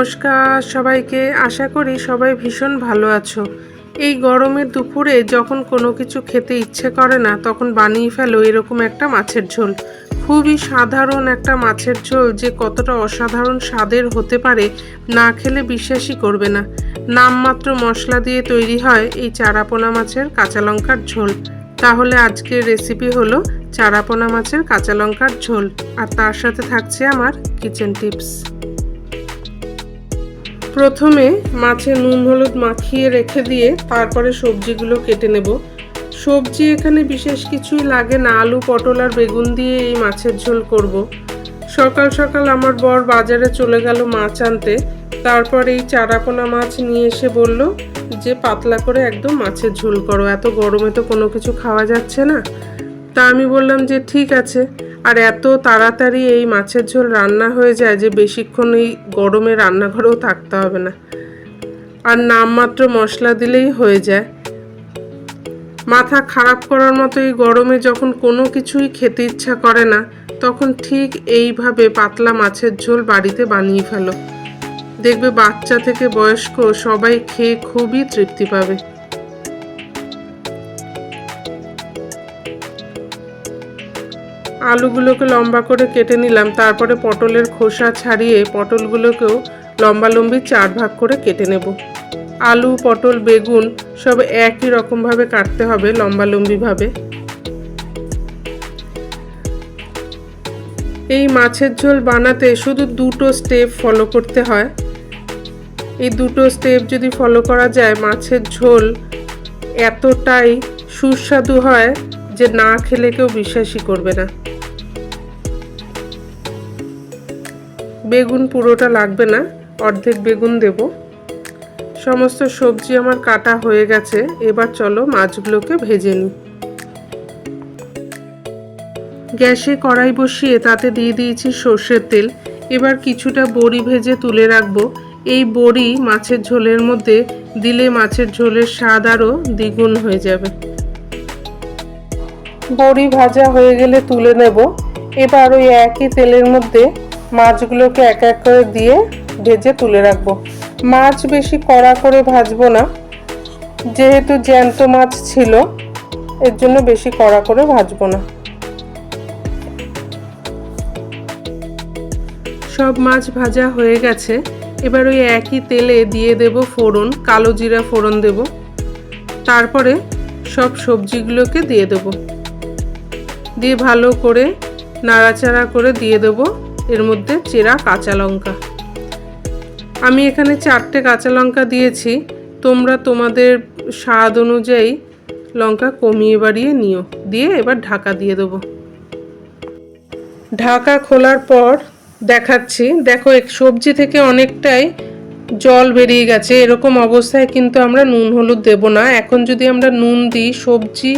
নমস্কার সবাইকে, আশা করি সবাই ভীষণ ভালো আছো। এই গরমের দুপুরে যখন কোনো কিছু খেতে ইচ্ছে করে না, তখন বানিয়ে ফেলো এরকম একটা মাছের ঝোল। খুবই সাধারণ একটা মাছের ঝোল যে কতটা অসাধারণ স্বাদের হতে পারে না খেলে বিশ্বাসই করবে না। নামমাত্র মশলা দিয়ে তৈরি হয় এই চারাপোনা মাছের কাঁচা লঙ্কার ঝোল। তাহলে আজকের রেসিপি হলো চারাপোনা মাছের কাঁচা লঙ্কার ঝোল, আর তার সাথে থাকছে আমার কিচেন টিপস। প্রথমে মাছে নুন হলুদ মাখিয়ে রেখে দিয়ে তারপরে সবজিগুলো কেটে নেব। সবজি এখানে বিশেষ কিছুই লাগে না, আলু পটল আর বেগুন দিয়ে এই মাছের ঝোল করব। সকাল সকাল আমার বর বাজারে চলে গেল মাছ আনতে। তারপর এই চারাপোনা মাছ নিয়ে এসে বলল যে পাতলা করে একদম মাছের ঝোল করো, এত গরমে তো কোনো কিছু খাওয়া যাচ্ছে না। তা আমি বললাম যে ঠিক আছে। আর এত তাড়াতাড়ি এই মাছের ঝোল রান্না হয়ে যায় যে বেশিক্ষণ এই গরমে রান্নাঘরেও থাকতে হবে না, আর নামমাত্র মশলা দিলেই হয়ে যায়। মাথা খারাপ করার মতো এই গরমে যখন কোনো কিছুই খেতে ইচ্ছা করে না, তখন ঠিক এইভাবে পাতলা মাছের ঝোল বাড়িতে বানিয়ে ফেলো। দেখবে বাচ্চা থেকে বয়স্ক সবাই খেয়ে খুবই তৃপ্তি পাবে। আলুগুলোকে লম্বা করে কেটে নিলাম, তারপরে পটলের খোসা ছাড়িয়ে পটলগুলোকেও লম্বালম্বি 4 ভাগ করে কেটে নেব। আলু পটল বেগুন সব একই রকমভাবে কাটতে হবে, লম্বালম্বিভাবে। এই মাছের ঝোল বানাতে শুধু 2টো স্টেপ ফলো করতে হয়। এই 2টো স্টেপ যদি ফলো করা যায়, মাছের ঝোল এতটাই সুস্বাদু হয় যে না খেলে কেউ বিশ্বাসই করবে না। বেগুন পুরোটা লাগবে না, অর্ধেক বেগুন দেব। সমস্ত সবজি আমার কাটা হয়ে গেছে, এবার চলো মাছগুলোকে ভেজে নিই। গ্যাসে কড়াই বসিয়ে তাতে দিয়ে দিয়েছি সর্ষের তেল। এবার কিছুটা বড়ি ভেজে তুলে রাখবো। এই বড়ি মাছের ঝোলের মধ্যে দিলে মাছের ঝোলের স্বাদ আরও দ্বিগুণ হয়ে যাবে। বড়ি ভাজা হয়ে গেলে তুলে নেব। এবার ওই একই তেলের মধ্যে মাছগুলোকে এক এক করে দিয়ে ভেজে তুলে রাখবো। মাছ বেশি কড়া করে ভাজবো না, যেহেতু জ্যান্ত মাছ ছিল, এর জন্য বেশি কড়া করে ভাজবো না। সব মাছ ভাজা হয়ে গেছে। এবার ওই একই তেলে দিয়ে দেব ফোড়ন, কালো জিরা ফোড়ন দেব। তারপরে সব সবজিগুলোকে দিয়ে দেব, দিয়ে ভালো করে নাড়াচাড়া করে দিয়ে দেব এর মধ্যে চেরা কাঁচা লঙ্কা। আমি এখানে 4টে কাঁচা লঙ্কা দিয়েছি, তোমরা তোমাদের স্বাদ অনুযায়ী লঙ্কা কমিয়ে বাড়িয়ে নিও। দিয়ে এবার ঢাকা দিয়ে দেব। ঢাকা খোলার পর দেখাচ্ছি, দেখো সবজি থেকে অনেকটাই জল বেরিয়ে গেছে। এরকম অবস্থায় কিন্তু আমরা নুন হলুদ দেব না। এখন যদি আমরা নুন দিই, সবজি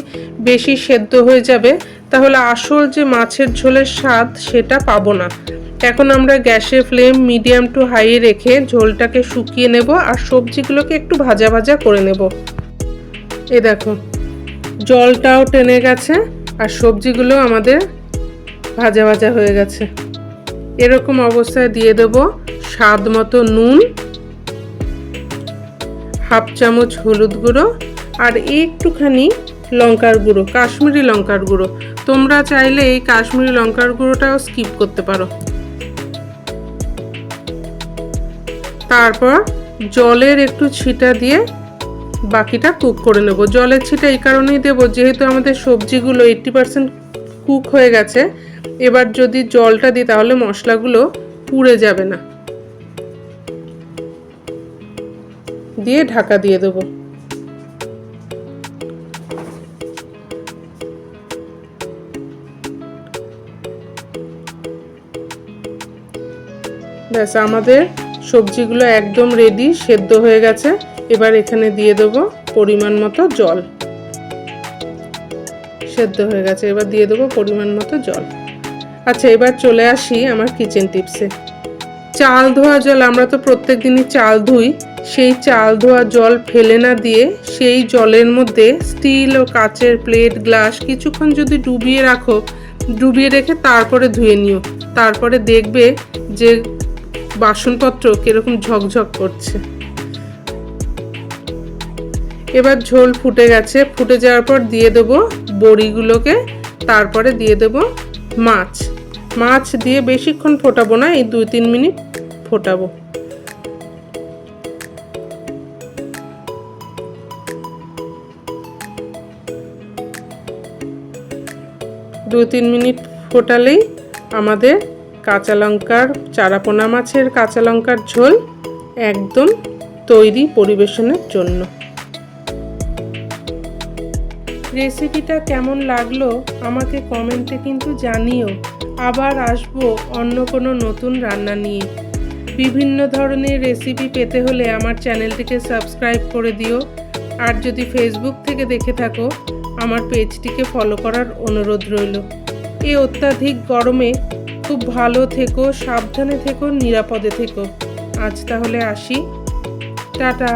বেশি সেদ্ধ হয়ে যাবে, তাহলে আসল যে মাছের ঝোলের স্বাদ সেটা পাবো না। এখন আমরা গ্যাসের ফ্লেম মিডিয়াম টু হাই রেখে ঝোলটাকে শুকিয়ে নেব, আর সবজিগুলোকে একটু ভাজা ভাজা করে নেব। এই দেখো জলটাও টেনে গেছে আর সবজিগুলো আমাদের ভাজা ভাজা হয়ে গেছে। এরকম অবস্থায় দিয়ে দেব স্বাদ মতো নুন, হাফ চামচ হলুদ গুঁড়ো, আর একটুখানি লঙ্কার গুঁড়ো, কাশ্মীরি লঙ্কার গুঁড়ো। তোমরা চাইলে এই কাশ্মীরি লঙ্কার গুঁড়োটাও স্কিপ করতে পারো। তারপর জলের একটু ছিটা দিয়ে বাকিটা কুক করে নেব। জলের ছিটা এই কারণেই দেব, যেহেতু আমাদের সবজিগুলো 80% কুক হয়ে গেছে। এবার যদি জলটা দিই তাহলে মশলাগুলো পুড়ে যাবে না। দিয়ে ঢাকা দিয়ে দেব। ব্যাস, আমাদের সবজিগুলো একদম রেডি, সেদ্ধ হয়ে গেছে। এবার এখানে দিয়ে দেব পরিমাণ মতো জল। সেদ্ধ হয়ে গেছে, এবার দিয়ে দেবো পরিমাণ মতো জল। আচ্ছা, এবার চলে আসি আমার কিচেন টিপসে। চাল ধোয়া জল, আমরা তো প্রত্যেক দিনই চাল ধুই। সেই চাল ধোয়া জল ফেলে না দিয়ে সেই জলের মধ্যে স্টিল ও কাচের প্লেট গ্লাস কিছুক্ষণ যদি ডুবিয়ে রাখো, ডুবিয়ে রেখে তারপরে ধুয়ে নিও, তারপরে দেখবে যে বাসনপত্র কিরকম ঝকঝক করছে। এবার ঝোল ফুটে গেছে, ফুটে যাওয়ার পর দিয়ে দেবো বড়িগুলোকে, তারপরে দিয়ে দেবো মাছ। মাছ দিয়ে বেশিক্ষণ ফোটাবো না, এই 2-3 মিনিট ফোটাবো। দু 3 মিনিট ফোটালেই আমাদের কাঁচা লঙ্কার চারাপোনা মাছের কাঁচা লঙ্কার ঝোল একদম তৈরি পরিবেশনের জন্য। রেসিপিটা কেমন লাগলো আমাকে কমেন্টে কিন্তু জানিও। আবার আসবো অন্য কোনো নতুন রান্না নিয়ে। বিভিন্ন ধরনের রেসিপি পেতে হলে আমার চ্যানেলটিকে সাবস্ক্রাইব করে দিও। আর যদি ফেসবুক থেকে দেখে থাকো আমার পেজটিকে ফলো করার অনুরোধ রইল। এই অত্যাধিক গরমে খুব ভালো থেকো, সাবধানে থেকো, নিরাপদে থেকো। আজ তাহলে আসি, টাটা।